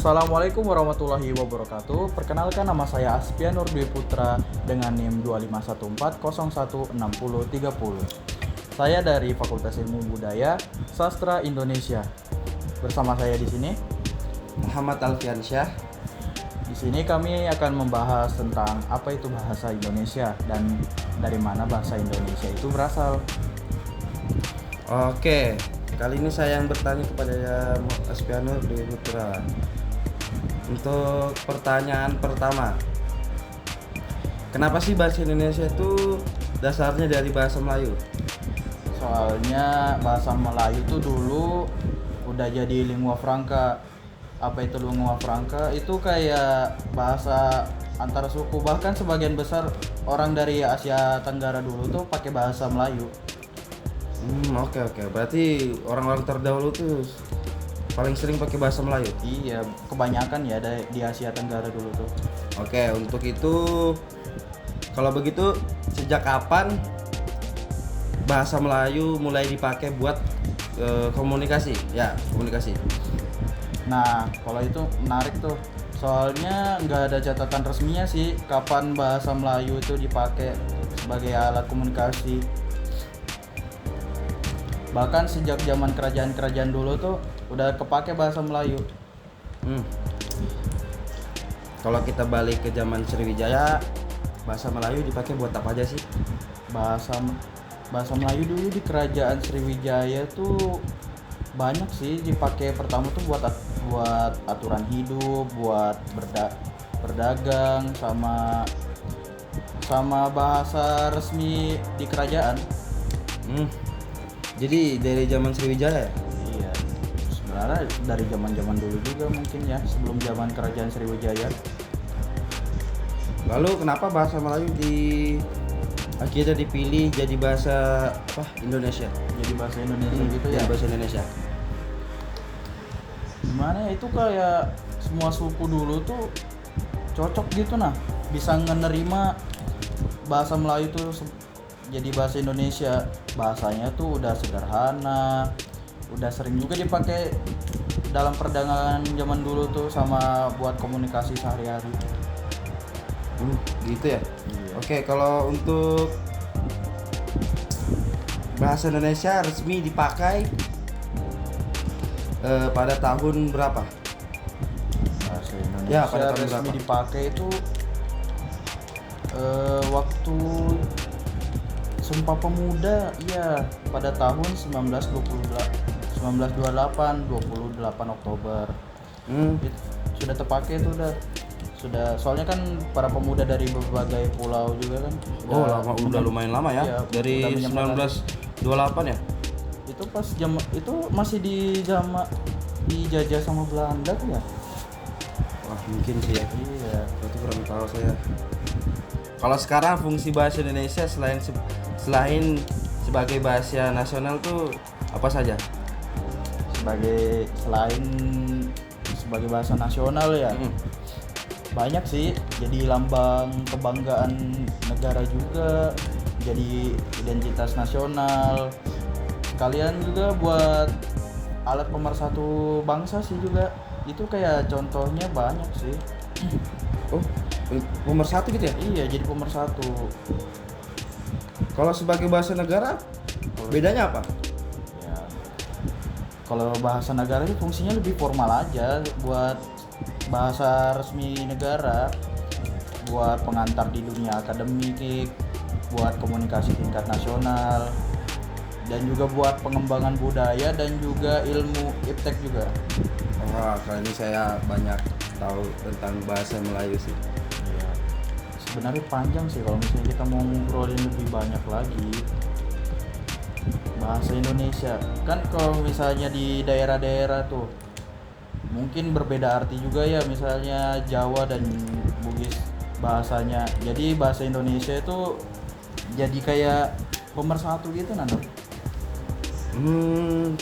Assalamualaikum warahmatullahi wabarakatuh. Perkenalkan, nama saya Aspian Nur Dwi Putra dengan NIM 2514016030. Saya dari Fakultas Ilmu Budaya Sastra Indonesia. Bersama saya di sini Muhammad Alfiansyah. Di sini kami akan membahas tentang apa itu bahasa Indonesia dan dari mana bahasa Indonesia itu berasal. Oke, kali ini saya yang bertanya kepada Aspian Nur Dwi Putra. Untuk pertanyaan pertama, kenapa sih bahasa Indonesia itu dasarnya dari bahasa Melayu? Soalnya bahasa Melayu itu dulu udah jadi lingua franca. Apa itu lingua franca? Itu kayak bahasa antar suku. Bahkan sebagian besar orang dari Asia Tenggara dulu tuh pakai bahasa Melayu. Oke. Berarti orang-orang terdahulu tuh paling sering pakai bahasa Melayu. Iya, kebanyakan ya di Asia Tenggara dulu tuh. Oke, untuk itu kalau begitu sejak kapan bahasa Melayu mulai dipakai buat komunikasi? Ya, komunikasi. Nah, kalau itu menarik tuh. Soalnya nggak ada catatan resminya sih kapan bahasa Melayu itu dipakai sebagai alat komunikasi. Bahkan sejak zaman kerajaan-kerajaan dulu tuh udah kepake bahasa Melayu. Kalau kita balik ke zaman Sriwijaya, bahasa Melayu dipakai buat apa aja sih? Bahasa Melayu dulu di kerajaan Sriwijaya tuh banyak sih dipakai. Pertama tuh buat aturan hidup, buat berdagang, sama bahasa resmi di kerajaan. Jadi dari zaman Sriwijaya ya? Iya, sebenarnya dari zaman dulu juga mungkin ya, sebelum zaman kerajaan Sriwijaya. Lalu kenapa bahasa Melayu akhirnya dipilih jadi bahasa Indonesia? Jadi bahasa Indonesia gitu ya. Jadi bahasa Indonesia. Gimana ya, itu kayak semua suku dulu tuh cocok gitu, nah bisa menerima bahasa Melayu tuh jadi bahasa Indonesia. Bahasanya tuh udah sederhana, udah sering juga dipakai dalam perdagangan zaman dulu tuh, sama buat komunikasi sehari-hari. Gitu ya. Iya. Oke, kalau untuk bahasa Indonesia resmi dipakai pada tahun berapa? Bahasa Indonesia Ya, pada tahun resmi berapa? dipakai itu waktu Sumpah Pemuda, iya, pada tahun 1928 Oktober. Sudah terpakai itu sudah, soalnya kan para pemuda dari berbagai pulau juga kan. Udah lumayan lama ya. Iya, Dari udah menyempatkan. 1928 ya. Itu pas itu masih dijajah sama Belanda tuh ya. Wah, mungkin sih ya. Iya. Berarti kurang tahu saya. Kalau sekarang fungsi bahasa Indonesia selain sebagai bahasa nasional tuh apa saja? Selain sebagai bahasa nasional ya. Banyak sih, jadi lambang kebanggaan negara juga, jadi identitas nasional. Sekalian juga buat alat pemersatu bangsa sih juga. Itu kayak contohnya banyak sih. Pemersatu gitu ya? Iya, jadi pemersatu. Kalau sebagai bahasa negara, bedanya apa? Ya, kalau bahasa negara itu fungsinya lebih formal aja, buat bahasa resmi negara, buat pengantar di dunia akademik, buat komunikasi tingkat nasional, dan juga buat pengembangan budaya dan juga ilmu iptek juga. Wah, kali ini saya banyak tahu tentang bahasa Melayu sih. Iya. Sebenarnya panjang sih kalau misalnya kita mau ngobrolin lebih banyak lagi. Bahasa Indonesia kan kalau misalnya di daerah-daerah tuh mungkin berbeda arti juga ya, misalnya Jawa dan Bugis bahasanya. Jadi bahasa Indonesia itu jadi kayak pemersatu gitu nanti.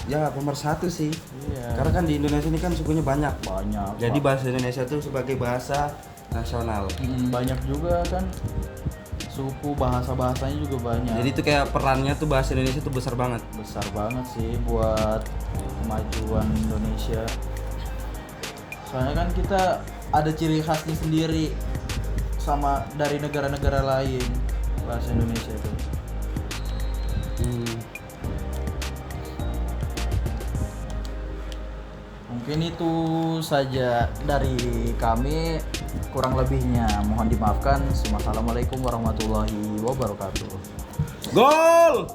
Ya pemersatu sih. Iya. Karena kan di Indonesia ini kan sukunya banyak. Jadi Pak. bahasa Indonesia itu sebagai bahasa nasional. Banyak juga kan suku, bahasanya juga banyak. Jadi itu kayak perannya tuh bahasa Indonesia tuh besar banget. Besar banget sih buat kemajuan Indonesia. Soalnya kan kita ada ciri khasnya sendiri sama dari negara-negara lain bahasa Indonesia itu. Mungkin itu saja dari kami, kurang lebihnya mohon dimaafkan. Wassalamualaikum warahmatullahi wabarakatuh. Gol!